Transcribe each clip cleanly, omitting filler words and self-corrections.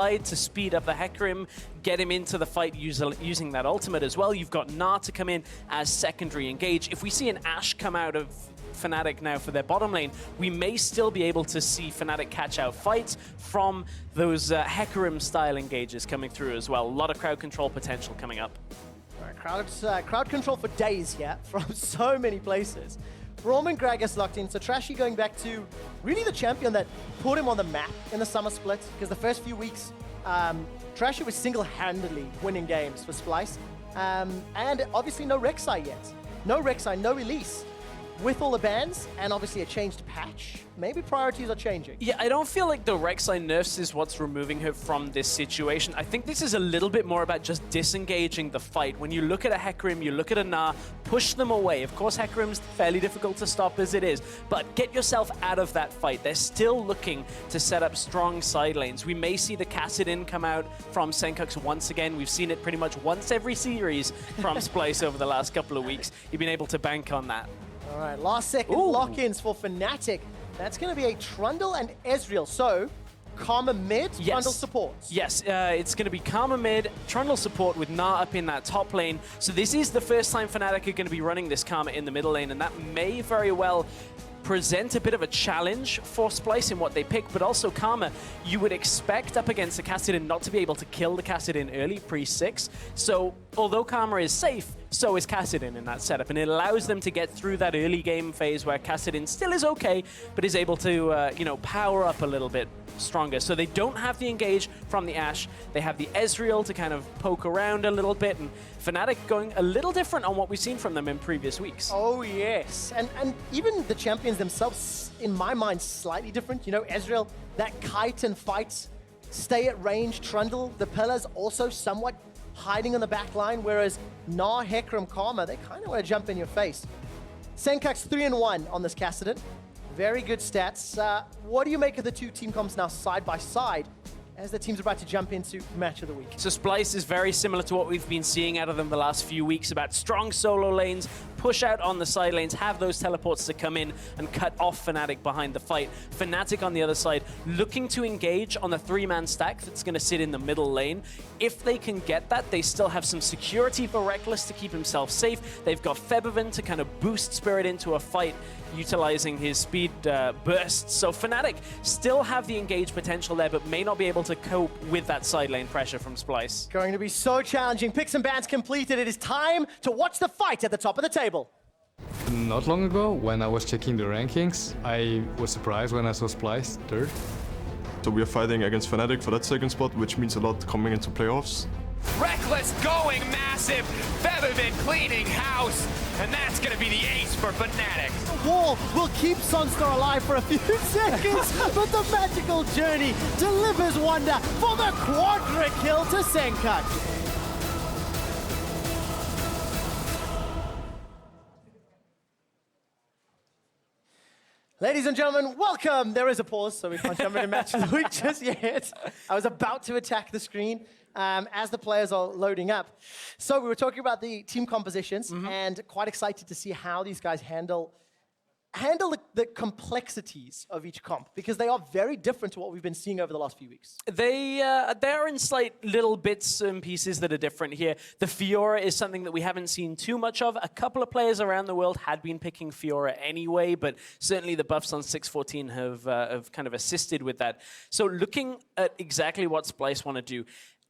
to speed up the Hecarim, get him into the fight using that ultimate as well. You've got Gnar to come in as secondary engage. If we see an Ashe come out of Fnatic now for their bottom lane, we may still be able to see Fnatic catch out fights from those Hecarim-style engages coming through as well. A lot of crowd control potential coming up. All right, crowd control for days here from so many places. Braum and Gragas locked in, so Trashy going back to really the champion that put him on the map in the summer split, because the first few weeks, Trashy was single-handedly winning games for Slyce, and obviously no Rek'Sai yet. No Rek'Sai, no Elise. With all the bans, and obviously a changed patch, maybe priorities are changing. Yeah, I don't feel like the Rek'Sai nerfs is what's removing her from this situation. I think this is a little bit more about just disengaging the fight. When you look at a Hecarim, you look at a Gnar, push them away. Of course, Hecarim's fairly difficult to stop as it is, but get yourself out of that fight. They're still looking to set up strong side lanes. We may see the Kassadin come out from Senkux once again. We've seen it pretty much once every series from Splice over the last couple of weeks. You've been able to bank on that. All right, last second lock-ins for Fnatic. That's going to be a Trundle and Ezreal. So, Karma mid, yes. Trundle support. Yes, it's going to be Karma mid, Trundle support with Gnar up in that top lane. So this is the first time Fnatic are going to be running this Karma in the middle lane, and that may very well present a bit of a challenge for Splice in what they pick, but also Karma, you would expect up against the Kassadin not to be able to kill the Kassadin early, pre-6. So, although Karma is safe, so is Kassadin in that setup, and it allows them to get through that early game phase where Kassadin still is okay, but is able to, power up a little bit stronger. So they don't have the engage from the Ashe. They have the Ezreal to kind of poke around a little bit, and Fnatic going a little different on what we've seen from them in previous weeks. Oh, yes. And even the champions themselves, in my mind, slightly different. You know, Ezreal, that kite and fight, stay at range, Trundle, the pillars also somewhat hiding on the back line, whereas Gnar, Hecarim, Karma, they kind of want to jump in your face. Senkux 3-1 on this Kassadin. Very good stats. What do you make of the two team comps now side by side as the teams are about to jump into match of the week? So Splice is very similar to what we've been seeing out of them the last few weeks, about strong solo lanes, push out on the side lanes, have those teleports to come in and cut off Fnatic behind the fight. Fnatic on the other side, looking to engage on the 3-man stack that's going to sit in the middle lane. If they can get that, they still have some security for Reckless to keep himself safe. They've got Febiven to kind of boost Spirit into a fight, utilizing his speed bursts. So Fnatic still have the engage potential there, but may not be able to cope with that side lane pressure from Splice. Going to be so challenging. Picks and bans completed. It is time to watch the fight at the top of the table. Not long ago, when I was checking the rankings, I was surprised when I saw Splice third. So we are fighting against Fnatic for that second spot, which means a lot coming into playoffs. Reckless going massive, Febiven cleaning house, and that's going to be the ace for Fnatic. The wall will keep Sunstar alive for a few seconds, but the magical journey delivers wonder for the quadra kill to Senkux. Ladies and gentlemen, welcome. There is a pause, so we can't jump into match of the week just yet. I was about to attack the screen as the players are loading up. So we were talking about the team compositions, and quite excited to see how these guys handle the complexities of each comp, because they are very different to what we've been seeing over the last few weeks. They're in slight little bits and pieces that are different here. The Fiora is something that we haven't seen too much of. A couple of players around the world had been picking Fiora anyway, but certainly the buffs on 614 have kind of assisted with that. So looking at exactly what Splice want to do,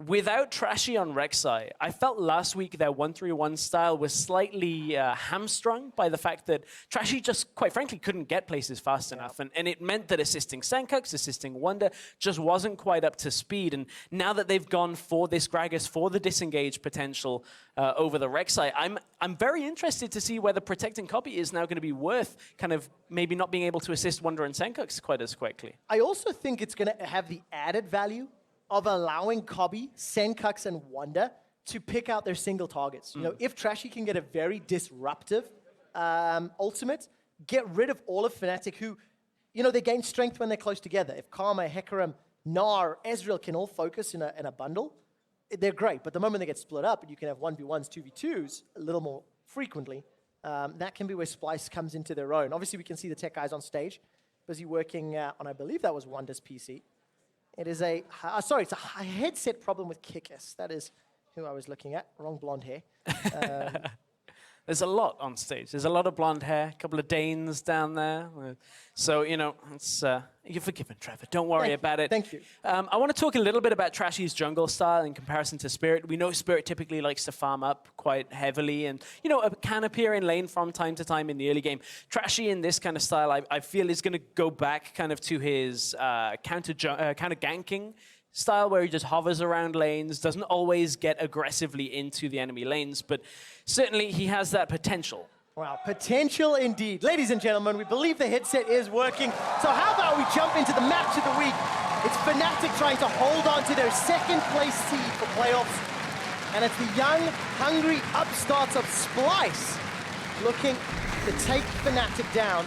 without Trashy on Rek'Sai, I felt last week their 1-3-1 style was slightly hamstrung by the fact that Trashy just, quite frankly, couldn't get places fast enough. And it meant that assisting Senkux, assisting Wonder, just wasn't quite up to speed. And now that they've gone for this Gragas, for the disengage potential over the Rek'Sai, I'm very interested to see whether protecting copy is now going to be worth kind of maybe not being able to assist Wonder and Senkux quite as quickly. I also think it's going to have the added value of allowing Cobby, Senkux, and Wonder to pick out their single targets. You know, if Trashy can get a very disruptive ultimate, get rid of all of Fnatic, who, you know, they gain strength when they're close together. If Karma, Hecarim, Gnar, Ezreal can all focus in a bundle, they're great. But the moment they get split up, and you can have 1v1s, 2v2s a little more frequently, that can be where Splice comes into their own. Obviously, we can see the tech guys on stage, busy working on, I believe that was Wonder's PC. It is sorry, it's a headset problem with Kickus. That is who I was looking at. Wrong blonde hair. There's a lot on stage. There's a lot of blonde hair, a couple of Danes down there. So, you know, it's, you're forgiven, Trevor. Don't worry about it. Thank you. I want to talk a little bit about Trashy's jungle style in comparison to Spirit. We know Spirit typically likes to farm up quite heavily and, you know, can appear in lane from time to time in the early game. Trashy in this kind of style, I feel, is going to go back kind of to his counter ganking style where he just hovers around lanes, doesn't always get aggressively into the enemy lanes, but certainly he has that potential. Wow, potential indeed. Ladies and gentlemen, we believe the headset is working. So how about we jump into the match of the week? It's Fnatic trying to hold on to their second place seed for playoffs. And it's the young, hungry upstarts of Slyce looking to take Fnatic down.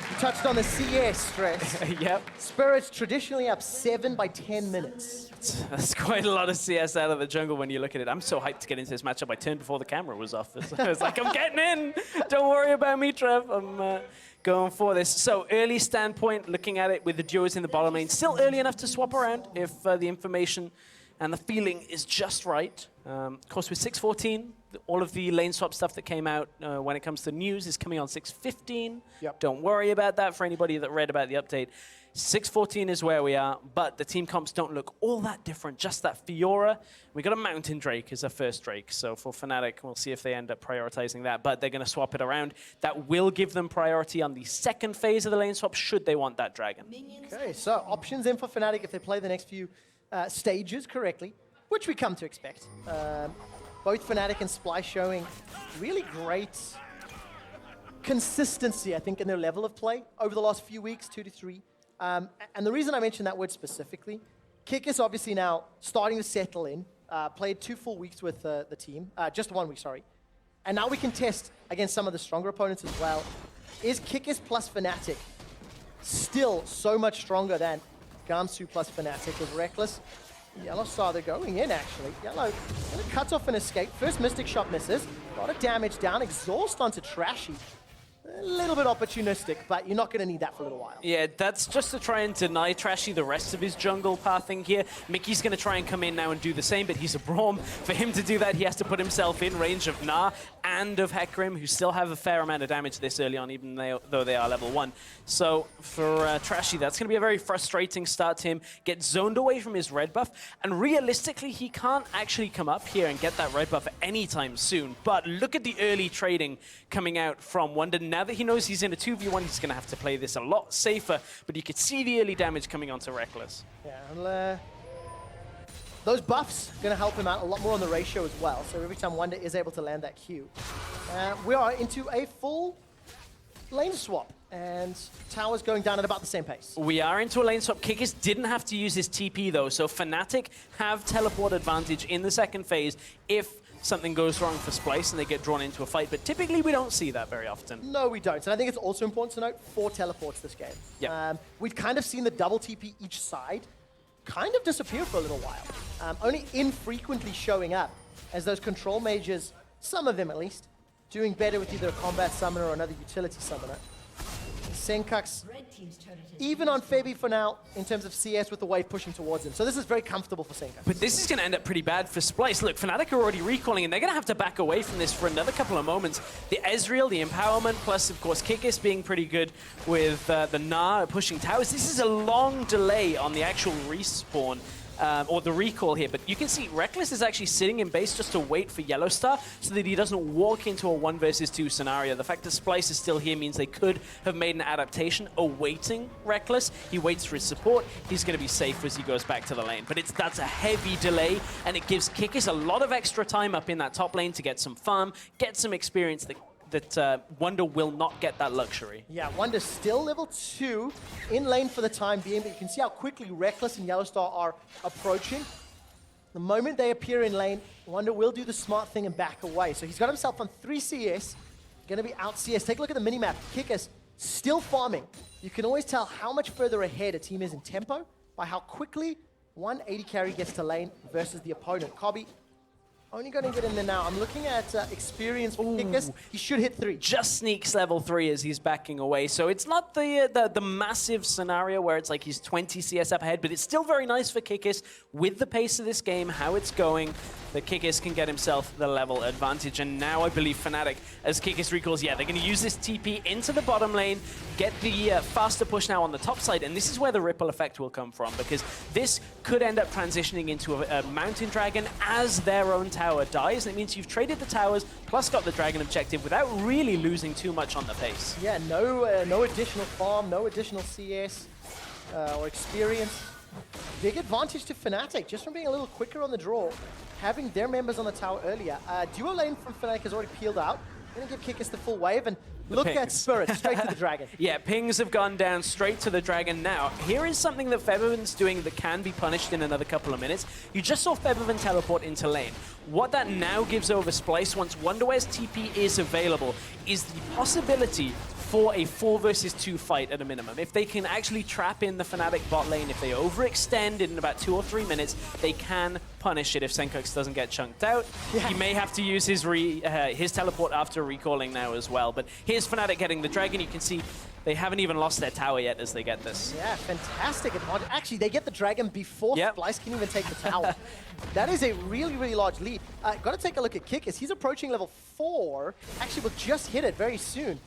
You touched on the CS stress. Yep. Spirit's traditionally up 7 by 10 minutes. That's quite a lot of CS out of the jungle when you look at it. I'm so hyped to get into this matchup. I turned before the camera was off. I was like, I'm getting in. Don't worry about me, Trev. I'm going for this. So early standpoint, looking at it with the duos in the bottom lane. Still early enough to swap around if the information and the feeling is just right. Of course, with 6.14, all of the lane swap stuff that came out when it comes to news is coming on 6.15. Yep. Don't worry about that for anybody that read about the update. 6.14 is where we are, but the team comps don't look all that different, just that Fiora. We got a Mountain Drake as our first Drake, so for Fnatic, we'll see if they end up prioritizing that, but they're going to swap it around. That will give them priority on the second phase of the lane swap, should they want that Dragon. Okay, so options in for Fnatic if they play the next few stages correctly, which we come to expect. Both Fnatic and Slyce showing really great consistency, I think, in their level of play over the last few weeks, 2 to 3. And the reason I mention that word specifically, Kick is obviously now starting to settle in, played 2 full weeks with the team, just 1 week, sorry. And now we can test against some of the stronger opponents as well. Is Kickis plus Fnatic still so much stronger than Gamsu plus Fnatic with Reckless? Yellow Star, they're going in actually. Yellow cuts off an escape. First Mystic Shot misses. A lot of damage down. Exhaust onto Trashy. A little bit opportunistic, but you're not going to need that for a little while. Yeah, that's just to try and deny Trashy the rest of his jungle pathing here. Mickey's going to try and come in now and do the same, but he's a Braum. For him to do that, he has to put himself in range of Gnar and of Hecarim, who still have a fair amount of damage this early on, even though they are level 1. So for Trashy, that's going to be a very frustrating start to him. Get zoned away from his red buff, and realistically, he can't actually come up here and get that red buff anytime soon. But look at the early trading coming out from Wonder. Now that he knows he's in a 2v1, he's going to have to play this a lot safer, but you could see the early damage coming onto Reckless. Yeah, and those buffs are going to help him out a lot more on the ratio as well. So every time Wonder is able to land that Q. We are into a full lane swap, and Tower's going down at about the same pace. We are into a lane swap. Kikis didn't have to use his TP though, so Fnatic have teleport advantage in the second phase if something goes wrong for Slyce and they get drawn into a fight, but typically we don't see that very often. No, we don't. And I think it's also important to note 4 teleports this game. Yep. We've kind of seen the double TP each side kind of disappear for a little while. Only infrequently showing up as those control mages, some of them at least, doing better with either a combat summoner or another utility summoner. Senkux, even on Feby for now, in terms of CS with the wave pushing towards him. So this is very comfortable for Senkux. But this is going to end up pretty bad for Slyce. Look, Fnatic are already recalling, and they're going to have to back away from this for another couple of moments. The Ezreal, the empowerment, plus, of course, Kikis being pretty good with the Gnar pushing towers. This is a long delay on the actual respawn. Or the recall here, but you can see Reckless is actually sitting in base just to wait for Yellow Star so that he doesn't walk into a 1 versus 2 scenario. The fact that Slyce is still here means they could have made an adaptation awaiting Reckless. He waits for his support. He's going to be safe as he goes back to the lane, but that's a heavy delay, and it gives Kikis a lot of extra time up in that top lane to get some farm, get some experience that Wonder will not get that luxury. Yeah, Wonder's still level 2 in lane for the time being, but you can see how quickly Reckless and Yellowstar are approaching. The moment they appear in lane, Wonder will do the smart thing and back away. So he's got himself on 3 CS, going to be out CS. Take a look at the minimap. Kikis still farming. You can always tell how much further ahead a team is in tempo by how quickly one 80 carry gets to lane versus the opponent. Kobby only going to get in there now. I'm looking at experience for Kickus. He should hit 3. Just sneaks level 3 as he's backing away. So it's not the massive scenario where it's like he's 20 CS up ahead, but it's still very nice for Kickus with the pace of this game, how it's going, that Kickus can get himself the level advantage. And now I believe Fnatic, as Kickus recalls, yeah, they're going to use this TP into the bottom lane, get the faster push now on the top side, and this is where the ripple effect will come from, because this could end up transitioning into a Mountain Dragon as their own tower dies, and it means you've traded the towers plus got the Dragon objective without really losing too much on the pace. Yeah, no additional farm, no additional CS or experience. Big advantage to Fnatic, just from being a little quicker on the draw, having their members on the tower earlier. Duo lane from Fnatic has already peeled out. Going to give Kickus the full wave, and look at Spirit, straight to the Dragon. Yeah, pings have gone down straight to the Dragon now. Here is something that Featherman's doing that can be punished in another couple of minutes. You just saw Featherman teleport into lane. What that now gives over Slyce, once Wonderware's TP is available, is the possibility for a 4 versus 2 fight at a minimum. If they can actually trap in the Fnatic bot lane, if they overextend in about 2 or 3 minutes, they can punish it if Senkux doesn't get chunked out. Yeah. He may have to use his teleport after recalling now as well. But here's Fnatic getting the Dragon. You can see they haven't even lost their tower yet as they get this. Yeah, fantastic advantage. Actually, they get the Dragon before Slyce can even take the tower. That is a really, really large lead. Got to take a look at Kickus. He's approaching level 4. Actually, will just hit it very soon.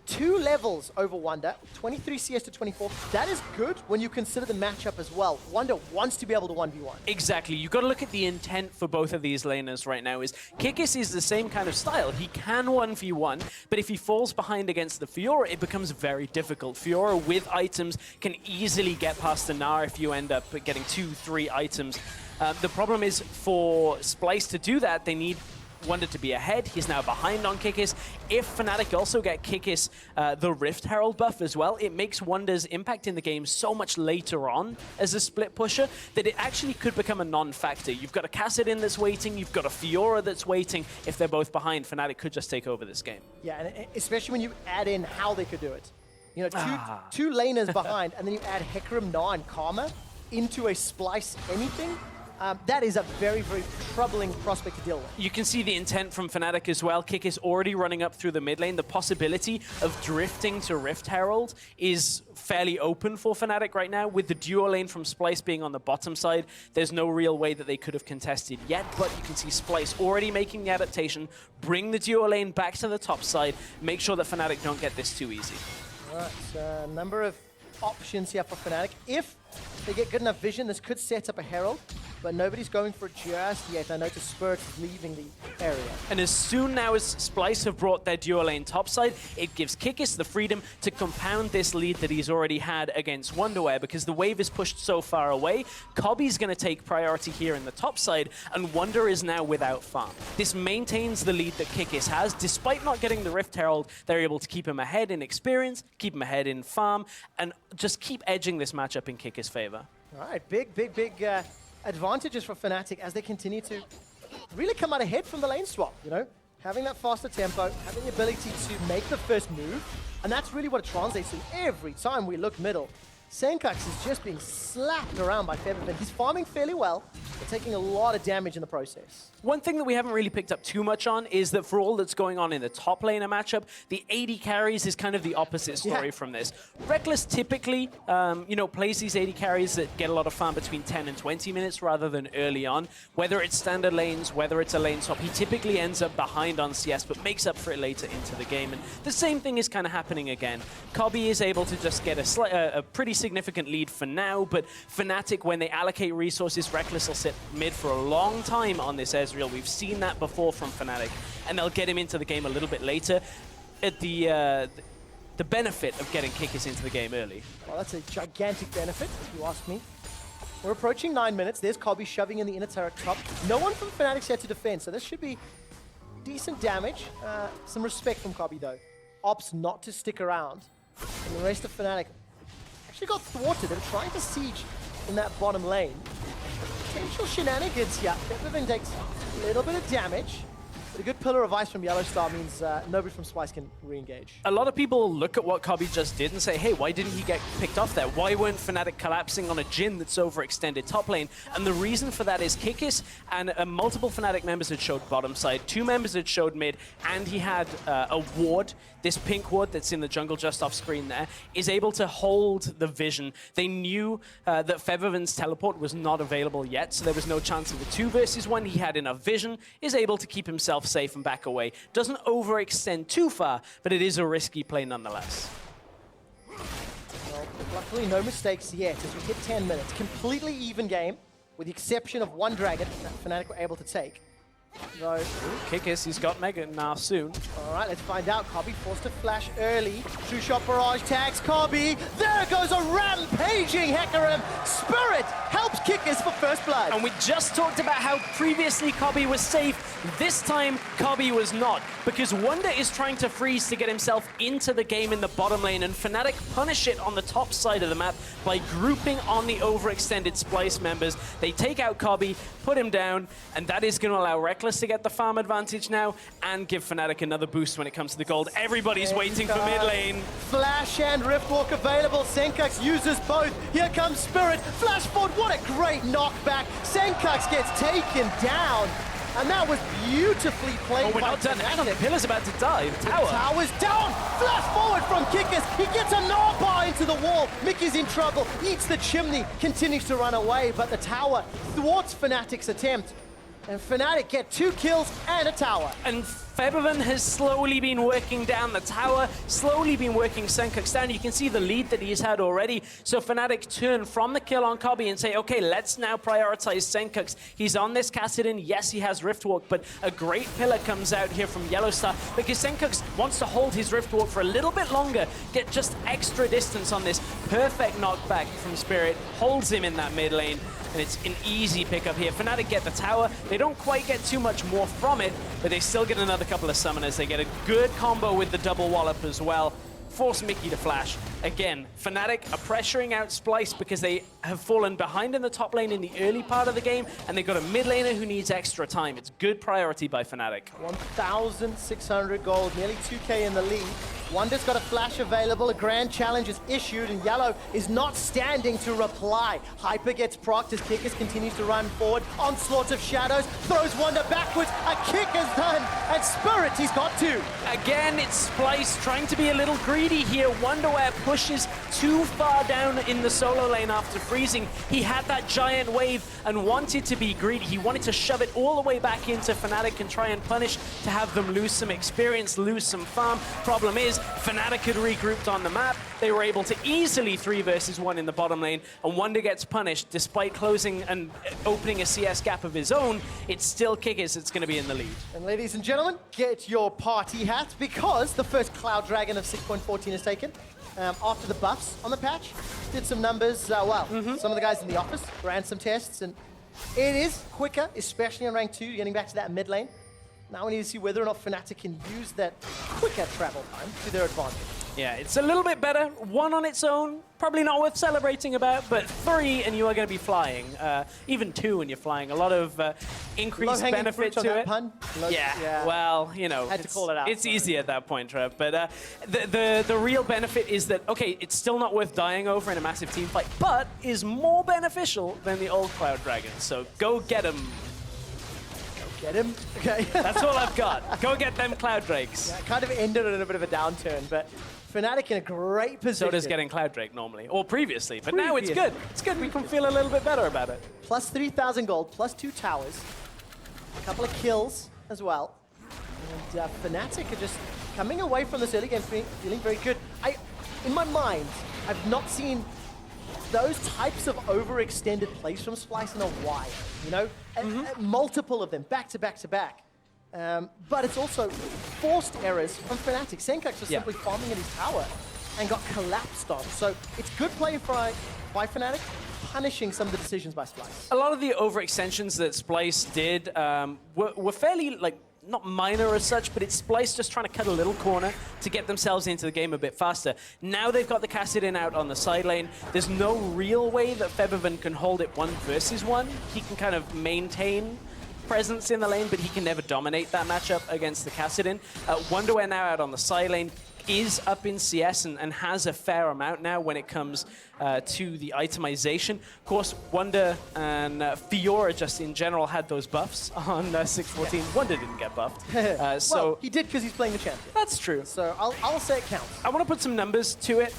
2 levels over Wonder, 23 CS to 24. That is good when you consider the matchup as well. Wonder wants to be able to 1v1. Exactly. You've got to look at the intent for both of these laners right now. Is Kickus is the same kind of style. He can 1v1, but if he falls behind against the Fiora, it becomes very difficult. Fiora with items can easily get past the Gnar if you end up getting 2-3 items. The problem is for Slyce to do that, they need Wonder to be ahead. He's now behind on Kickus. If Fnatic also get Kickus the Rift Herald buff as well, it makes Wonder's impact in the game so much later on as a split pusher that it actually could become a non-factor. You've got a Kassadin that's waiting, you've got a Fiora that's waiting. If they're both behind, Fnatic could just take over this game. Yeah, and especially when you add in how they could do it. You know, two laners behind, and then you add Hecarim, Gnar, and Karma into a Slyce anything. That is a very, very troubling prospect to deal with. You can see the intent from Fnatic as well. Kickus already running up through the mid lane. The possibility of drifting to Rift Herald is fairly open for Fnatic right now. With the duo lane from Slyce being on the bottom side, there's no real way that they could have contested yet, but you can see Slyce already making the adaptation, bring the duo lane back to the top side, make sure that Fnatic don't get this too easy. All right, so a number of options here for Fnatic. If they get good enough vision, this could set up a Herald, but nobody's going for it just yet. I notice Spirit is leaving the area. And as soon now as Slyce have brought their duo lane topside, it gives Kickus the freedom to compound this lead that he's already had against Wonderware, because the wave is pushed so far away. Cobby's going to take priority here in the top side, and Wonder is now without farm. This maintains the lead that Kickus has. Despite not getting the Rift Herald, they're able to keep him ahead in experience, keep him ahead in farm, and just keep edging this matchup in Kickus' favor. All right, big advantages for Fnatic as they continue to really come out ahead from the lane swap, you know? Having that faster tempo, having the ability to make the first move, and that's really what it translates to every time we look middle. Senkux is just being slapped around by Featherman. He's farming fairly well, but taking a lot of damage in the process. One thing that we haven't really picked up too much on is that for all that's going on in the top laner matchup, the AD carries is kind of the opposite story from this. Reckless typically, plays these AD carries that get a lot of farm between 10 and 20 minutes rather than early on. Whether it's standard lanes, whether it's a lane swap, he typically ends up behind on CS, but makes up for it later into the game. And the same thing is kind of happening again. Cobby is able to just get a pretty significant lead for now, but Fnatic, when they allocate resources, Reckless will sit mid for a long time on this Ezreal. We've seen that before from Fnatic, and they'll get him into the game a little bit later at the benefit of getting Kickus into the game early. Well, that's a gigantic benefit, if you ask me. We're approaching 9 minutes. There's Cobby shoving in the inner turret top. No one from Fnatic's here to defend, so this should be decent damage. Some respect from Cobby, though. Opts not to stick around. And the rest of Fnatic actually got thwarted. They were trying to siege in that bottom lane. Potential shenanigans here. Featherman takes a little bit of damage, but The good pillar of ice from Yellow Star means nobody from Slyce can re-engage. A lot of people look at what Kobe just did and say, hey, why didn't he get picked off there? Why weren't Fnatic collapsing on a Jhin that's overextended top lane? And the reason for that is Kikis and multiple Fnatic members had showed bottom side, 2 members had showed mid, and he had a ward. This pink ward that's in the jungle just off screen there is able to hold the vision. They knew that Featherman's teleport was not available yet, so there was no chance of a 2 versus 1. He had enough vision, is able to keep himself safe and back away. Doesn't overextend too far, but it is a risky play nonetheless. Well, luckily no mistakes yet as we hit 10 minutes. Completely even game, with the exception of 1 dragon that Fnatic were able to take. No. Kikis, he's got Mega now soon. All right, let's find out. Kobe forced to flash early. True shot barrage tags Kobe. There goes a rampaging Hecarim. Spirit helps Kikis for first blood. And we just talked about how previously Kobe was safe. This time, Kobe was not, because Wonder is trying to freeze to get himself into the game in the bottom lane, and Fnatic punish it on the top side of the map by grouping on the overextended Splice members. They take out Kobe, put him down, and that is going to allow Reckless to get the farm advantage now and give Fnatic another boost when it comes to the gold. Everybody's waiting for mid lane. Flash and Riftwalk available. Senkux uses both. Here comes Spirit. Flash forward. What a great knockback. Senkux gets taken down. And that was beautifully played Oh, we're by not done. Hang on, the Fnatic. pillar's about to die. The tower. Tower's down. Flash forward from Kikis. He gets a knockbar into the wall. Mickey's in trouble. Eats the chimney. Continues to run away, but the tower thwarts Fnatic's attempt. And Fnatic get 2 kills and a tower. And Featherman has slowly been working down the tower, slowly been working Senkux down. You can see the lead that he's had already. So Fnatic turn from the kill on Kobe and say, okay, let's now prioritize Senkux. He's on this Kassadin. Yes, he has Riftwalk, but a great pillar comes out here from Yellowstar because Senkux wants to hold his Riftwalk for a little bit longer, get just extra distance on this. Perfect knockback from Spirit, holds him in that mid lane. And it's an easy pickup here. Fnatic get the tower. They don't quite get too much more from it, but they still get another couple of summoners. They get a good combo with the double wallop as well. Force Mickey to flash. Again, Fnatic are pressuring out Splice because they have fallen behind in the top lane in the early part of the game, and they've got a mid laner who needs extra time. It's good priority by Fnatic. 1,600 gold, nearly 2K in the lead. Wonder's got a flash available, a grand challenge is issued, and Yellow is not standing to reply. Hyper gets procced as Kikis continues to run forward. Onslaught of shadows, throws Wonder backwards, a kick is done, and Spirit, he's got 2. Again, it's Splice trying to be a little greedy here. Wonderwear pushes too far down in the solo lane after freezing. He had that giant wave and wanted to be greedy. He wanted to shove it all the way back into Fnatic and try and punish to have them lose some experience, lose some farm. Problem is, Fnatic had regrouped on the map. They were able to easily 3 versus 1 in the bottom lane, and Wonder gets punished despite closing and opening a CS gap of his own. It's still Kikis that's going to be in the lead. And ladies and gentlemen, get your party hats because the first Cloud Dragon of 6.14 is taken. After the buffs on the patch, did some numbers, some of the guys in the office ran some tests, and it is quicker, especially in rank 2, getting back to that mid lane. Now we need to see whether or not Fnatic can use that quicker travel time to their advantage. Yeah, it's a little bit better. 1 on its own, probably not worth celebrating about, but 3 and you are going to be flying. Even 2 and you're flying. A lot of increased benefit to it. Pun. Yeah, well, you know, Had to call it out. It's easy at that point, Trev. But the real benefit is that, okay, it's still not worth dying over in a massive team fight, but is more beneficial than the old Cloud Dragons. So go get them. Get him. Okay. That's all I've got. Go get them Cloud Drakes. Yeah, it kind of ended on a bit of a downturn, but Fnatic in a great position. So does getting Cloud Drake normally, or previously. But now it's good. It's good. We can feel a little bit better about it. Plus 3,000 gold, plus 2 towers, a couple of kills as well. And Fnatic are just coming away from this early game feeling very good. In my mind, I've not seen those types of overextended plays from Slyce in a while, you know? And multiple of them, back to back to back. But it's also forced errors from Fnatic. Senkux was simply farming at his tower and got collapsed on. So it's good play by Fnatic, punishing some of the decisions by Slyce. A lot of the overextensions that Splice did were fairly, like, not minor as such, but it's Splice just trying to cut a little corner to get themselves into the game a bit faster. Now they've got the Kassadin out on the side lane. There's no real way that Featherman can hold it 1 versus 1. He can kind of maintain presence in the lane, but he can never dominate that matchup against the Kassadin. Wonderware now out on the side lane is up in CS and has a fair amount now when it comes to the itemization. Of course, Wonder and Fiora just in general had those buffs on 614. Yeah. Wonder didn't get buffed. So well, he did because he's playing the champion. That's true. So I'll say it counts. I want to put some numbers to it.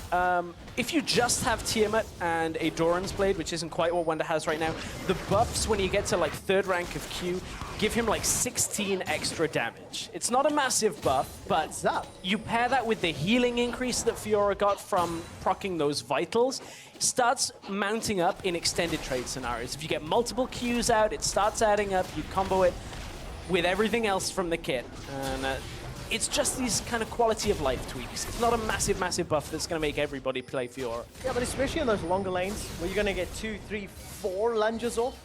If you just have Tiamat and a Doran's Blade, which isn't quite what Wonder has right now, the buffs when you get to like 3rd rank of Q give him like 16 extra damage. It's not a massive buff, but you pair that with the healing increase that Fiora got from proccing those vitals, starts mounting up in extended trade scenarios. If you get multiple Qs out, it starts adding up, you combo it with everything else from the kit. And it's just these kind of quality of life tweaks. It's not a massive, massive buff that's going to make everybody play Fiora. Yeah, but especially in those longer lanes where you're going to get 2, 3, 4 lunges off,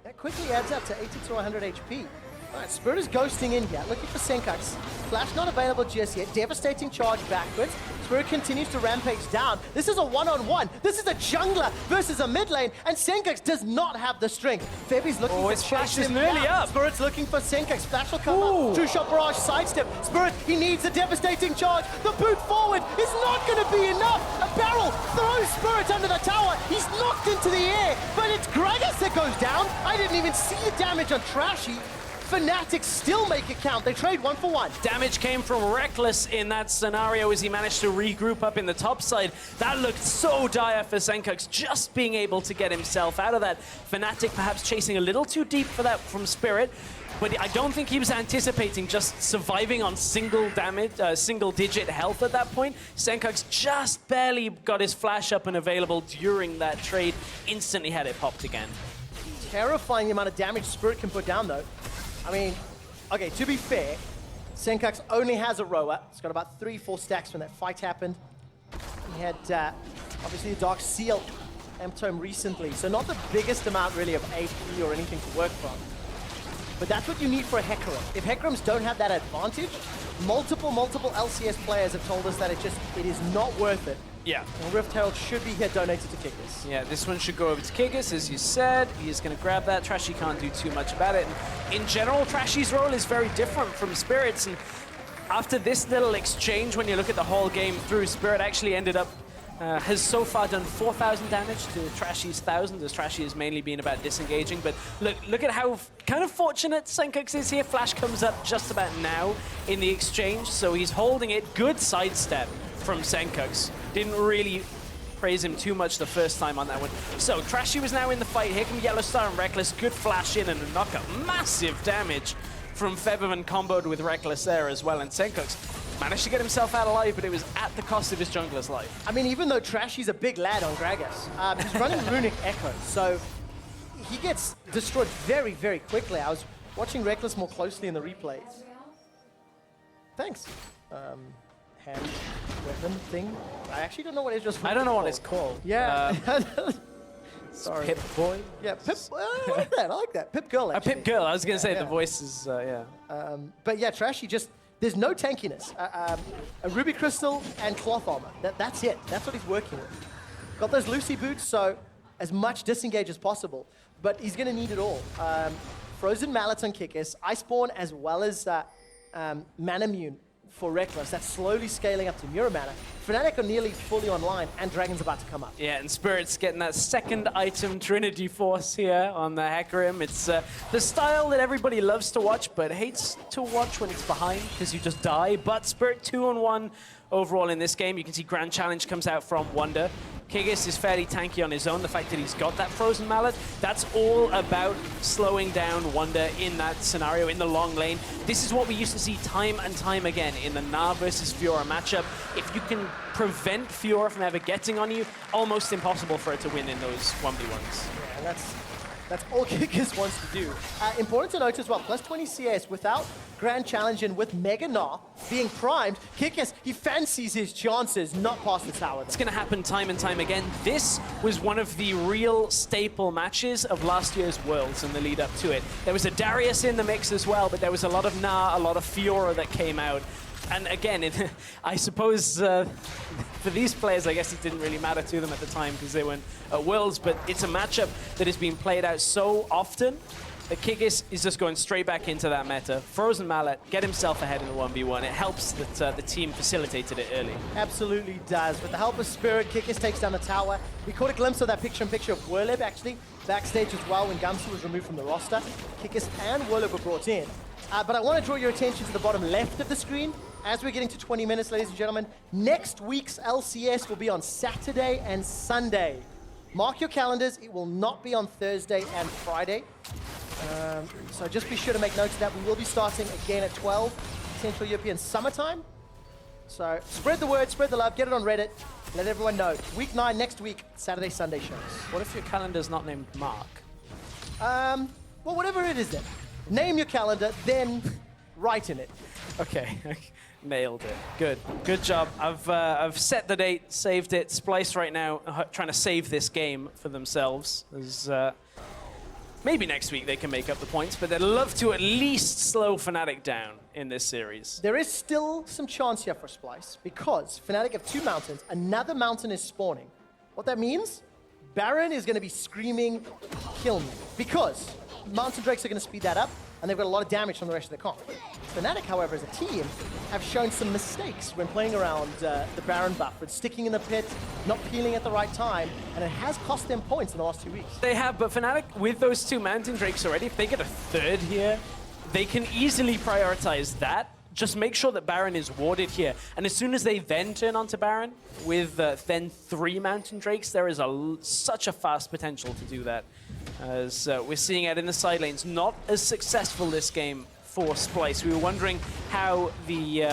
that quickly adds up to 80 to 100 HP. All right, Spirit is ghosting in here, looking for Senkax. Flash not available just yet. Devastating charge backwards. Spirit continues to rampage down. This is a one-on-one. This is a jungler versus a mid lane, and Senkax does not have the strength. Febi's looking for his flash is him nearly down. up. Spirit's looking for Senkax. Flash will come up. Two-shot barrage sidestep. Spirit, he needs a devastating charge. The boot forward is not going to be enough. A barrel throws Spirit under the tower. He's knocked into the air, but it's Gragas that goes down. I didn't even see the damage on Trashy. Fnatic still make it count. They trade 1 for 1. Damage came from Reckless in that scenario as he managed to regroup up in the top side. That looked so dire for Senkax, just being able to get himself out of that. Fnatic perhaps chasing a little too deep for that from Spirit, but I don't think he was anticipating just surviving on single damage, single-digit health at that point. Senkax just barely got his flash up and available during that trade. Instantly had it popped again. Terrifying the amount of damage Spirit can put down, though. I mean, okay, to be fair, Senkax only has a rower. It's got about 3-4 stacks when that fight happened. He had, obviously, the Dark Seal amped home recently, so not the biggest amount, really, of AP or anything to work from. But that's what you need for a Hecarim. If Hecarims don't have that advantage, multiple LCS players have told us that it is not worth it. Yeah. And Rift Herald should be here donated to Kickers. Yeah, this one should go over to Kickers, as you said. He's going to grab that. Trashy can't do too much about it. And in general, Trashy's role is very different from Spirit's. And after this little exchange, when you look at the whole game through, Spirit actually ended up, has so far done 4,000 damage to Trashy's 1,000, as Trashy has mainly been about disengaging. But look at how kind of fortunate Senkax is here. Flash comes up just about now in the exchange, so he's holding it. Good sidestep from Senkax. Didn't really praise him too much the first time on that one. So Trashy was now in the fight. Here come Yellowstar and Reckless. Good flash in and a knockup. Massive damage from Featherman comboed with Reckless there as well. And Senkax managed to get himself out alive, but it was at the cost of his jungler's life. I mean, even though Trashy's a big lad on Gragas, he's running Runic Echo, so he gets destroyed very, very quickly. I was watching Reckless more closely in the replays. Thanks. Hand weapon thing. I actually don't know what it's just. I don't know what it's called. Yeah. Sorry. Pip boy? Yeah, Pip. I like that. I like that. Pip girl, actually. A Pip girl. I was going to say yeah. the voice is, yeah. But yeah, Trashy just, there's no tankiness. A Ruby Crystal and Cloth Armor. That's it. That's what he's working with. Got those Lucy boots, so as much disengage as possible. But he's going to need it all. Frozen Mallet on Kickers, Iceborne, as well as Manamune for Reckless. That's slowly scaling up to Muramana. Fnatic are nearly fully online, and Dragon's about to come up. Yeah, and Spirit's getting that second item, Trinity Force here on the Hecarim. It's the style that everybody loves to watch, but hates to watch when it's behind, because you just die. But Spirit 2-on-1 overall in this game. You can see Grand Challenge comes out from Wonder. Kigis is fairly tanky on his own. The fact that he's got that Frozen Mallet, that's all about slowing down Wonder in that scenario, in the long lane. This is what we used to see time and time again in the Gnar versus Fiora matchup. If you can prevent Fiora from ever getting on you, almost impossible for it to win in those 1v1s. Yeah, and that's all Kickers wants to do. Important to note as well, plus 20 CS without Grand Challenge and with Mega Gnar being primed, Kickers, he fancies his chances, not past the tower. It's going to happen time and time again. This was one of the real staple matches of last year's Worlds and the lead up to it. There was a Darius in the mix as well, but there was a lot of Gnar, a lot of Fiora that came out. And again, I suppose for these players, I guess it didn't really matter to them at the time because they weren't at Worlds, but it's a matchup that has been played out so often that Kikis is just going straight back into that meta. Frozen Mallet, get himself ahead in the 1v1. It helps that the team facilitated it early. Absolutely does. With the help of Spirit, Kikis takes down the tower. We caught a glimpse of that picture-in-picture of Werlib, actually, backstage as well when Gamsu was removed from the roster. Kikis and Werlib were brought in. But I want to draw your attention to the bottom left of the screen. As we're getting to 20 minutes, ladies and gentlemen, next week's LCS will be on Saturday and Sunday. Mark your calendars, it will not be on Thursday and Friday. So just be sure to make note of that. We will be starting again at 12 Central European summertime. So spread the word, spread the love, get it on Reddit, let everyone know. Week 9 next week, Saturday, Sunday shows. What if your calendar's not named Mark? Well, whatever it is then. Name your calendar, then write in it. Okay, nailed it. Good, good job. I've set the date, saved it. Splice right now trying to save this game for themselves. There's, maybe next week they can make up the points, but they'd love to at least slow Fnatic down in this series. There is still some chance here for Splice because Fnatic have 2 mountains. Another mountain is spawning. What that means? Baron is going to be screaming, kill me. Because Mountain Drakes are going to speed that up, and they've got a lot of damage from the rest of the comp. Fnatic, however, as a team, have shown some mistakes when playing around the Baron buff, with sticking in the pit, not peeling at the right time, and it has cost them points in the last 2 weeks. They have, but Fnatic, with those 2 Mountain Drakes already, if they get a 3rd here, they can easily prioritize that. Just make sure that Baron is warded here. And as soon as they then turn onto Baron, with then 3 Mountain Drakes, there is such a fast potential to do that. As we're seeing it in the side lanes, not as successful this game for Splice. We were wondering how the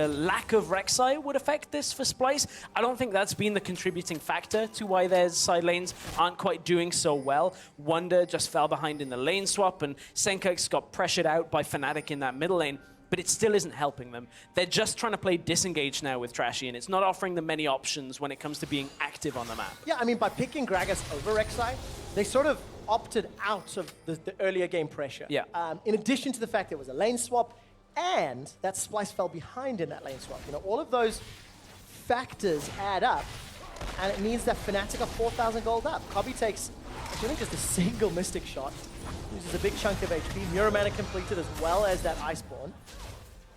lack of Rek'Sai would affect this for Splice. I don't think that's been the contributing factor to why their side lanes aren't quite doing so well. Wonder just fell behind in the lane swap, and Senkux got pressured out by Fnatic in that middle lane. But it still isn't helping them. They're just trying to play disengaged now with Trashy, and it's not offering them many options when it comes to being active on the map. Yeah, I mean, by picking Gragas over Rek'Sai, they sort of opted out of the earlier game pressure. Yeah. In addition to the fact there was a lane swap, and that Splice fell behind in that lane swap. You know, all of those factors add up, and it means that Fnatic are 4,000 gold up. Kobe takes, I think, just a single Mystic shot. Uses a big chunk of HP. Muramana completed as well as that Iceborne.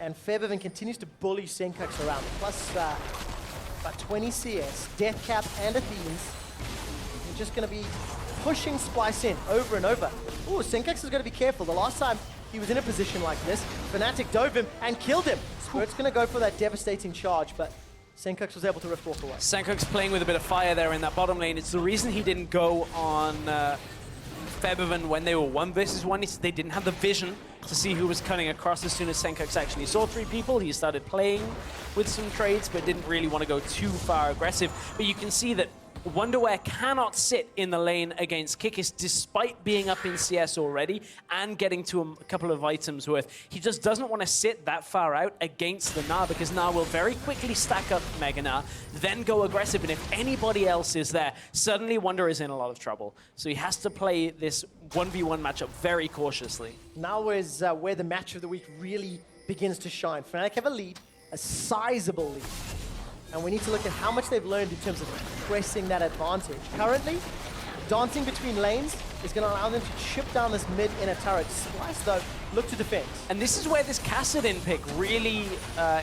And Febiven continues to bully Senkux around. Plus about 20 CS, Death Cap, and Athenes. We're just going to be pushing Splice in over and over. Ooh, Senkux is going to be careful. The last time he was in a position like this, Fnatic dove him and killed him. Spirit's going to go for that devastating charge, but Senkux was able to rift walk away. Senkux playing with a bit of fire there in that bottom lane. It's the reason he didn't go on Febiven when they were 1 versus 1. They didn't have the vision to see who was cutting across. As soon as Senkux actually saw 3 people, he started playing with some trades, but didn't really want to go too far aggressive. But you can see that Wonderwear cannot sit in the lane against Kikis despite being up in CS already and getting to a couple of items worth. He just doesn't want to sit that far out against the Gnar, because Gnar will very quickly stack up Mega Gnar, then go aggressive, and if anybody else is there, suddenly Wonder is in a lot of trouble. So he has to play this 1v1 matchup very cautiously. Now is where the match of the week really begins to shine. Fnatic have a lead, a sizable lead. And we need to look at how much they've learned in terms of pressing that advantage. Currently, dancing between lanes is going to allow them to chip down this mid-inner turret. Splice, though, look to defend. And this is where this Kassadin pick really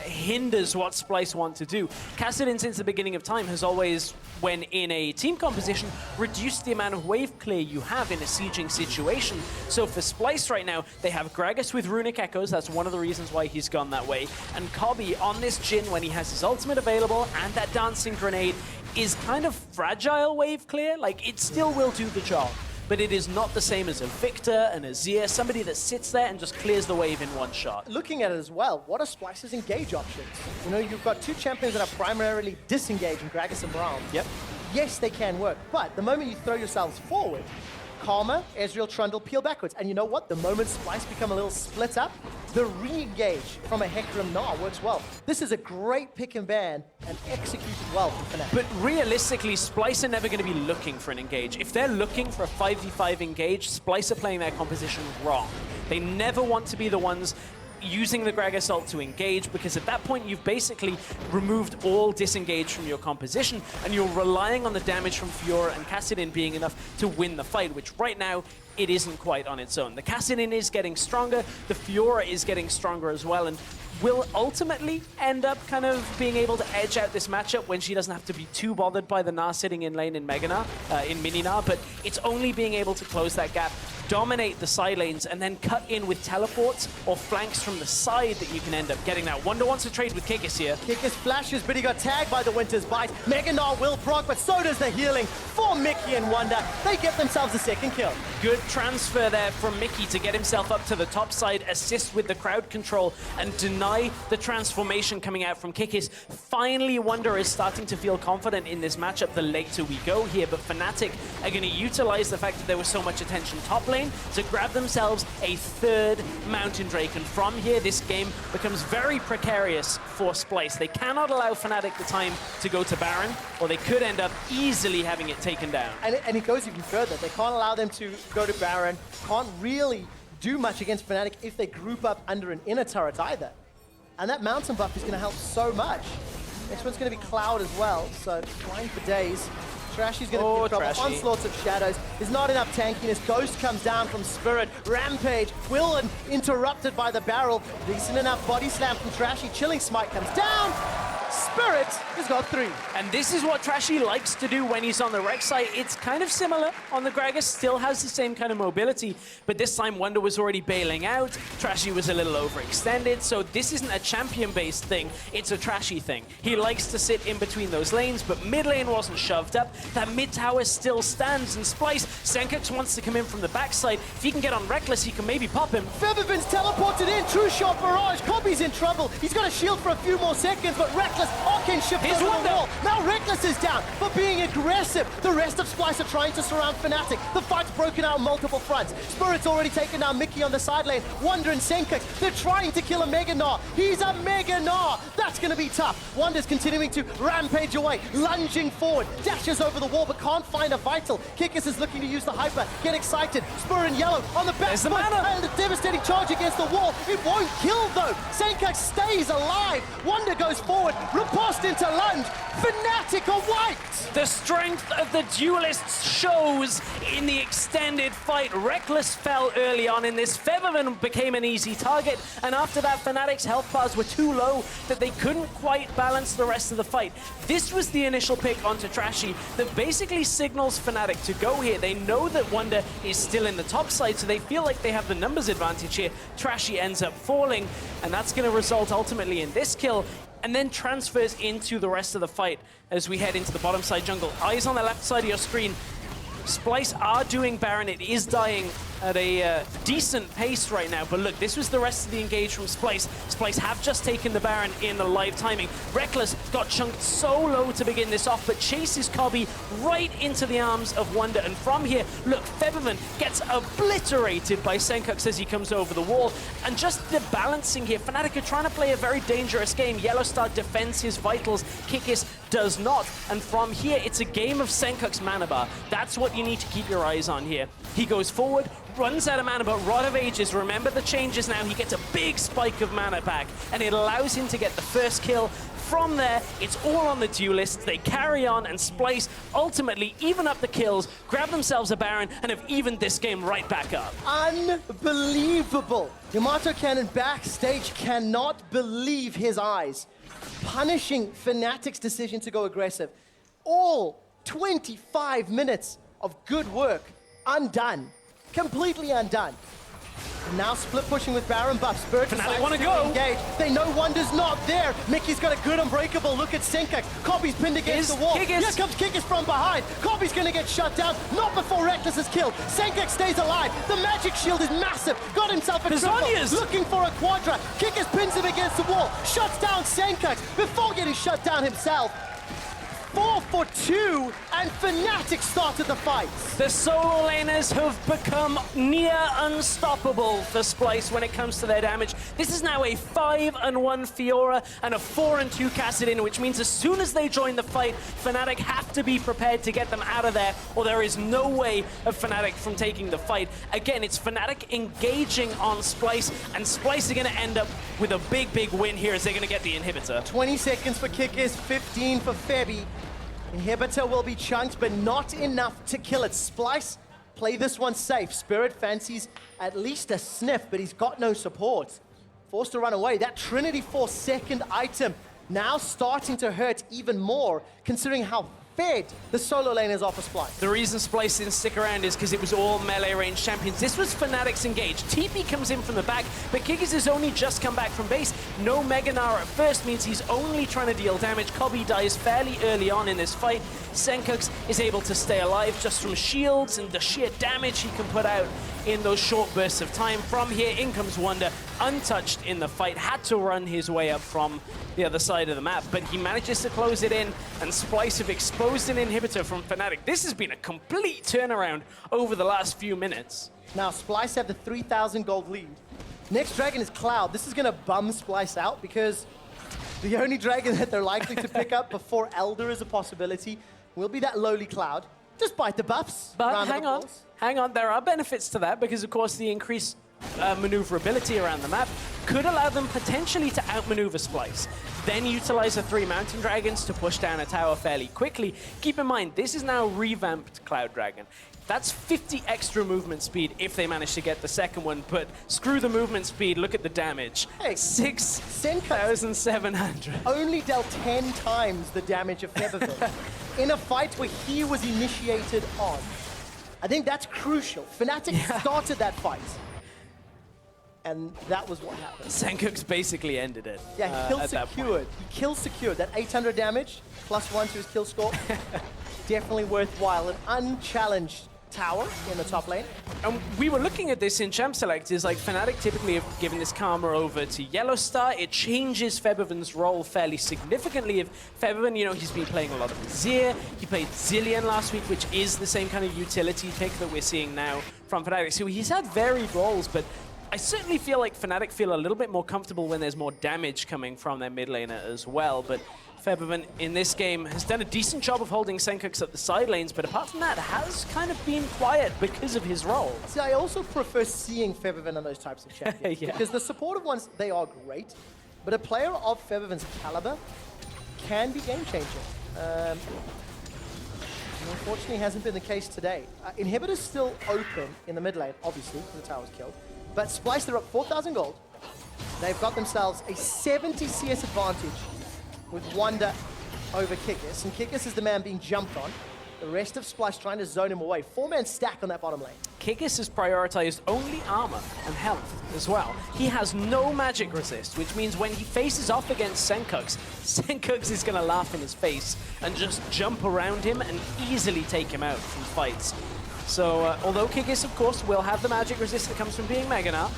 hinders what Splice want to do. Kassadin, since the beginning of time, has always, when in a team composition, reduced the amount of wave clear you have in a sieging situation. So for Splice right now, they have Gragas with Runic Echoes. That's one of the reasons why he's gone that way. And Kobe on this Jhin, when he has his ultimate available and that dancing grenade, is kind of fragile wave clear. Like, it still will do the job, but it is not the same as a Victor and a Zia, somebody that sits there and just clears the wave in one shot. Looking at it as well, what are Splice's engage options? You know, you've got 2 champions that are primarily disengaging, Gragas and Braum. Yep. Yes, they can work, but the moment you throw yourselves forward, Karma, Ezreal, Trundle peel backwards. And you know what? The moment Splice become a little split up, the re-engage from a Hecarim Gnar works well. This is a great pick and ban and executed well from Fnatic. But realistically, Splice are never going to be looking for an engage. If they're looking for a 5v5 engage, Splice are playing their composition wrong. They never want to be the ones using the Gragas ult to engage, because at that point you've basically removed all disengage from your composition and you're relying on the damage from Fiora and Kassadin being enough to win the fight, which right now it isn't quite on its own. The Kassadin is getting stronger, the Fiora is getting stronger as well, and will ultimately end up kind of being able to edge out this matchup when she doesn't have to be too bothered by the Gnar sitting in lane in in mini Gnar, but it's only being able to close that gap, dominate the side lanes, and then cut in with teleports or flanks from the side that you can end up getting that. Wonder wants to trade with Kikis here. Kikis flashes, but he got tagged by the Winter's Bite. Mega Gnar will proc, but so does the healing for Mickey and Wonder. They get themselves a second kill. Good transfer there from Mickey to get himself up to the top side, assist with the crowd control, and deny the transformation coming out from Kikis. Finally, Wonder is starting to feel confident in this matchup the later we go here, but Fnatic are going to utilize the fact that there was so much attention top lane to grab themselves a third Mountain Drake, and from here this game becomes very precarious for Slyce. They cannot allow Fnatic the time to go to Baron, or they could end up easily having it taken down. And it goes even further. They can't allow them to go to Baron, can't really do much against Fnatic if they group up under an inner turret either. And that mountain buff is going to help so much. Next one's going to be Cloud as well, so flying for days. Trashy's going to pick up onslaughts of shadows. There's not enough tankiness. Ghost comes down from Spirit. Rampage, Will interrupted by the barrel. Decent enough body slam from Trashy. Chilling Smite comes down. Spirit has got 3. And this is what Trashy likes to do when he's on the Rex side. It's kind of similar on the Gragas, still has the same kind of mobility, but this time Wonder was already bailing out. Trashy was a little overextended, so this isn't a champion-based thing, it's a Trashy thing. He likes to sit in between those lanes, but mid lane wasn't shoved up. That mid tower still stands, and Slyce, Senkux wants to come in from the backside. If he can get on Reckless, he can maybe pop him. Feathervin's teleported in, true shot barrage. Cobby's in trouble. He's got a shield for a few more seconds, but Reckless, Arcane shift over the wall. Now Reckless is down for being aggressive. The rest of Slyce are trying to surround Fnatic. The fight's broken out on multiple fronts. Spirit's already taken down Mickey on the side lane. Wonder and Senkux, they're trying to kill a Mega Gnar. He's a Mega Gnar. That's going to be tough. Wonder's continuing to rampage away, lunging forward, dashes over the wall, but can't find a vital. Kikis is looking to use the hyper, get excited. Spirit in yellow on the back foot, and a devastating charge against the wall. It won't kill though. Senkux stays alive. Wonder goes forward, riposte into lunge. Fnatic are wiped. The strength of the duelists shows in the extended fight. Reckless fell early on in this. Feathervin became an easy target, and after that, Fnatic's health bars were too low that they couldn't quite balance the rest of the fight. This was the initial pick onto Trashy that basically signals Fnatic to go here. They know that Wonder is still in the top side, so they feel like they have the numbers advantage here. Trashy ends up falling, and that's going to result ultimately in this kill, and then transfers into the rest of the fight as we head into the bottom side jungle. Eyes on the left side of your screen. Slyce are doing Baron. It is dying at a decent pace right now, but look, this was the rest of the engage from Slyce. Slyce have just taken the Baron in the live timing. Reckless got chunked so low to begin this off, but chases Cobby right into the arms of Wonder, and from here, look, Featherman gets obliterated by Senkux as he comes over the wall, and just the balancing here, Fnatic are trying to play a very dangerous game. Yellowstar defends his vitals, Kikis does not, and from here, it's a game of Senkux mana bar. That's what you need to keep your eyes on here. He goes forward, runs out of mana, but Rod of Ages, remember the changes now, he gets a big spike of mana back, and it allows him to get the first kill. From there, it's all on the duelists. They carry on, and Slyce ultimately even up the kills, grab themselves a Baron, and have evened this game right back up. Unbelievable. Yamato Cannon backstage cannot believe his eyes. Punishing Fnatic's decision to go aggressive. All 25 minutes of good work undone. Completely undone. And now split pushing with Baron buff. Spirit Fnatic want to go. Engage. They know Wonder's not there. Mickey's got a good unbreakable. Look at Senkux. Cobby's pinned against the wall. Kikis. Here comes Kikis from behind. Cobby's going to get shut down. Not before Reckless is killed. Senkux stays alive. The magic shield is massive. Got himself a triple. Looking for a quadra. Kikis pins him against the wall. Shuts down Senkux before getting shut down himself. 4 for 2, and Fnatic started the fight. The solo laners have become near unstoppable for Slyce when it comes to their damage. This is now a 5-1 Fiora and a 4-2 Kassadin, which means as soon as they join the fight, Fnatic have to be prepared to get them out of there, or there is no way of Fnatic from taking the fight. Again, it's Fnatic engaging on Slyce, and Slyce are going to end up with a big win here as they're going to get the inhibitor. 20 seconds for Kikis, 15 for Febby. Inhibitor will be chunked, but not enough to kill it. Slyce play this one safe. Spirit fancies at least a sniff, but he's got no support. Forced to run away. That Trinity Force second item now starting to hurt even more, considering how fed the solo laners off of Slyce. The reason Slyce didn't stick around is because it was all melee range champions. This was Fnatic's engage. TP comes in from the back, but Kickers has only just come back from base. No Mega Nara at first means he's only trying to deal damage. Cobby dies fairly early on in this fight. Senkux is able to stay alive just from shields and the sheer damage he can put out in those short bursts of time. From here, in comes Wonder, untouched in the fight, had to run his way up from the other side of the map, but he manages to close it in, and Slyce have exposed an inhibitor from Fnatic. This has been a complete turnaround over the last few minutes. Now, Slyce have the 3,000 gold lead. Next dragon is Cloud. This is going to bum Slyce out because the only dragon that they're likely to pick up before Elder is a possibility will be that lowly Cloud. Just bite the buffs. But hang on, there are benefits to that because, of course, the increased maneuverability around the map could allow them potentially to outmaneuver Slyce. Then utilize the 3 Mountain Dragons to push down a tower fairly quickly. Keep in mind, this is now revamped Cloud Dragon. That's 50 extra movement speed if they manage to get the second one, but screw the movement speed, look at the damage. Hey, 6,700. Only dealt 10 times the damage of Featherville in a fight where he was initiated on. I think that's crucial. Fnatic started that fight. And that was what happened. Senkux basically ended it. Yeah, he kill secured. He kill secured. That 800 damage, +1 to his kill score. Definitely worthwhile. An unchallenged tower in the top lane. And we were looking at this in Champ Select, is like Fnatic typically have given this Karma over to Yellowstar. It changes Feathervin's role fairly significantly. If Feathervin, you know, he's been playing a lot of Azir. He played Zillion last week, which is the same kind of utility pick that we're seeing now from Fnatic. So he's had varied roles, but I certainly feel like Fnatic feel a little bit more comfortable when there's more damage coming from their mid laner as well. But Feathervin in this game has done a decent job of holding Senkux at the side lanes, but apart from that, has kind of been quiet because of his role. See, I also prefer seeing Feathervin on those types of champions. Because the supportive ones, they are great, but a player of Feathervin's caliber can be game-changing. Unfortunately, hasn't been the case today. Inhibitor's still open in the mid lane, obviously, because the tower's killed. But Slyce, they're up 4,000 gold. They've got themselves a 70 CS advantage with Wonder over Kikis. And Kikis is the man being jumped on. The rest of Slyce trying to zone him away. 4-man stack on that bottom lane. Kikis has prioritized only armor and health as well. He has no magic resist, which means when he faces off against Senkux, Senkux is going to laugh in his face and just jump around him and easily take him out from fights. So, although Kikis, of course, will have the magic resist that comes from being Mega Nara,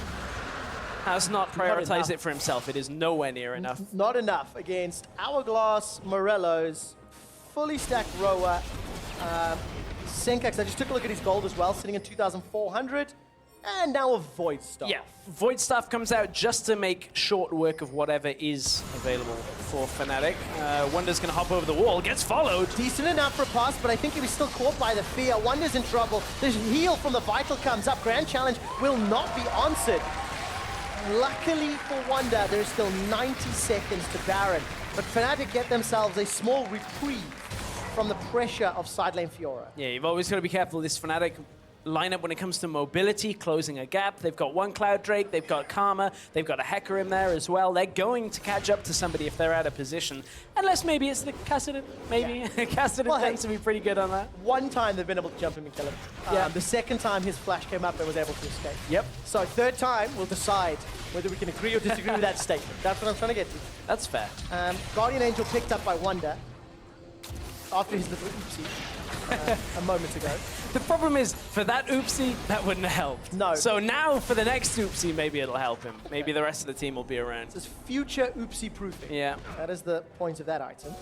has not prioritized it for himself. It is nowhere near enough. Not enough against Hourglass, Morello's, fully stacked Roa. Senkux, I just took a look at his gold as well, sitting at 2,400. And now a Void Staff. Yeah, Void Staff comes out just to make short work of whatever is available for Fnatic. Wonder's going to hop over the wall, gets followed. Decent enough for a pass, but I think he was still caught by the fear. Wonder's in trouble. The heal from the Vital comes up. Grand Challenge will not be answered. Luckily for Wonder, there's still 90 seconds to Baron. But Fnatic get themselves a small reprieve from the pressure of side lane Fiora. Yeah, you've always got to be careful. This Fnatic lineup when it comes to mobility, closing a gap. They've got one Cloud Drake, they've got Karma, they've got a Hecker in there as well. They're going to catch up to somebody if they're out of position. Unless maybe it's the Kassadin, maybe. Yeah. Kassadin tends to be pretty good on that. One time they've been able to jump him and kill him. The second time his flash came up and was able to escape. Yep. So third time, we'll decide whether we can agree or disagree with that statement. That's what I'm trying to get to. That's fair. Guardian Angel picked up by Wonder after his little oopsie a moment ago. The problem is, for that oopsie, that wouldn't have helped. No. So now, for the next oopsie, maybe it'll help him. Maybe the rest of the team will be around. It's future oopsie proofing. Yeah. That is the point of that item.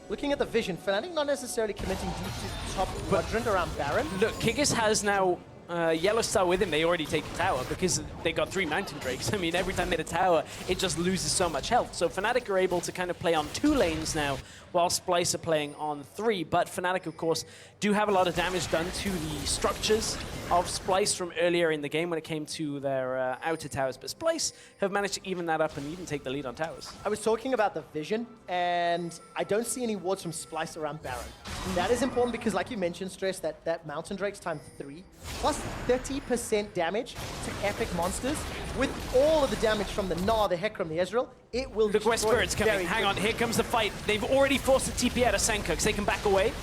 Looking at the vision, Fnatic not necessarily committing deep to top quadrant around Baron. Look, Kikis has now Yellowstar with him. They already take a tower because they got 3 Mountain Drakes. I mean, every time they hit a tower, it just loses so much health. So Fnatic are able to kind of play on 2 lanes now while Slyce are playing on 3. But Fnatic, of course, do have a lot of damage done to the structures of Slyce from earlier in the game when it came to their outer towers. But Slyce have managed to even that up and even take the lead on towers. I was talking about the vision, and I don't see any wards from Slyce around Baron. That is important because, like you mentioned, Stress, that Mountain Drake's ×3, plus 30% damage to epic monsters, with all of the damage from the Gnar, the Hecarim, the Ezreal, it will The Quest destroy Spirit's coming. very Hang on, quickly. here comes the fight. They've already forced a TP out of Senkux. They can back away.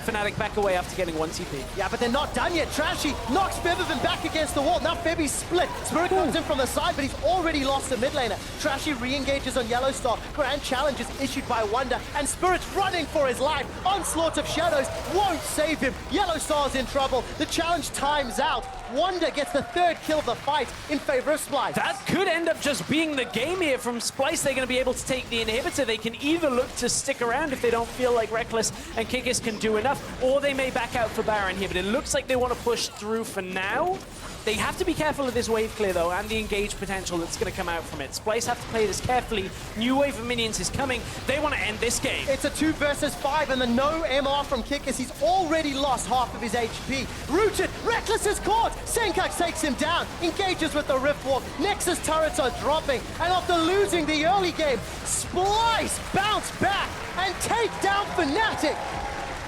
Fnatic back away after getting 1 TP. Yeah, but they're not done yet. Trashy knocks Febiven back against the wall. Now Febi's split. Spirit comes in from the side, but he's already lost the mid laner. Trashy re-engages on Yellowstar. Grand challenge is issued by Wonder, and Spirit's running for his life. Onslaught of Shadows won't save him. Yellowstar's in trouble. The challenge times out. Wonder gets the 3rd kill of the fight in favor of Slyce. That could end up just being the game here from Slyce. They're going to be able to take the inhibitor. They can either look to stick around if they don't feel like Reckless and Kikis can do enough, or they may back out for Baron here. But it looks like they want to push through for now. They have to be careful of this wave clear, though, and the engage potential that's going to come out from it. Slyce have to play this carefully. New wave of minions is coming. They want to end this game. It's a 2 versus 5, and the no MR from Kikis. He's already lost half of his HP. Rooted, Reckless is caught. Senkux takes him down, engages with the Rift Walk. Nexus turrets are dropping, and after losing the early game, Slyce bounce back and take down Fnatic.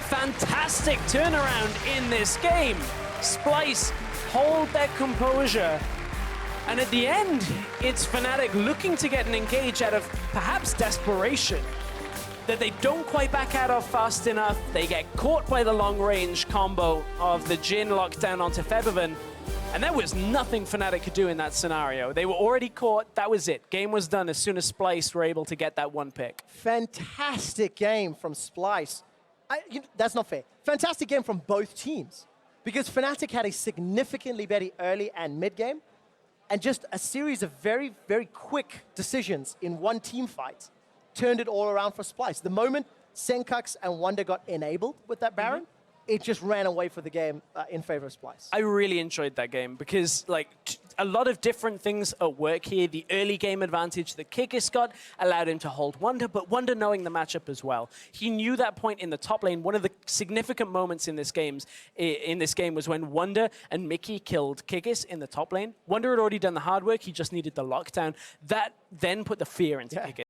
Fantastic turnaround in this game. Slyce hold their composure. And at the end, it's Fnatic looking to get an engage out of perhaps desperation that they don't quite back out of fast enough. They get caught by the long-range combo of the Jhin lockdown onto Febiven. And there was nothing Fnatic could do in that scenario. They were already caught. That was it. Game was done as soon as Slyce were able to get that 1 pick. Fantastic game from Slyce. That's not fair. Fantastic game from both teams, because Fnatic had a significantly better early and mid game, and just a series of very, very quick decisions in one team fight turned it all around for Slyce. The moment Senkux and Wonder got enabled with that Baron, it just ran away for the game in favor of Slyce. I really enjoyed that game because, like, a lot of different things at work here. The early game advantage that Kikis got allowed him to hold Wonder, but Wonder knowing the matchup as well. He knew that point in the top lane. One of the significant moments in this game was when Wonder and Mickey killed Kikis in the top lane. Wonder had already done the hard work. He just needed the lockdown. That then put the fear into Kikis.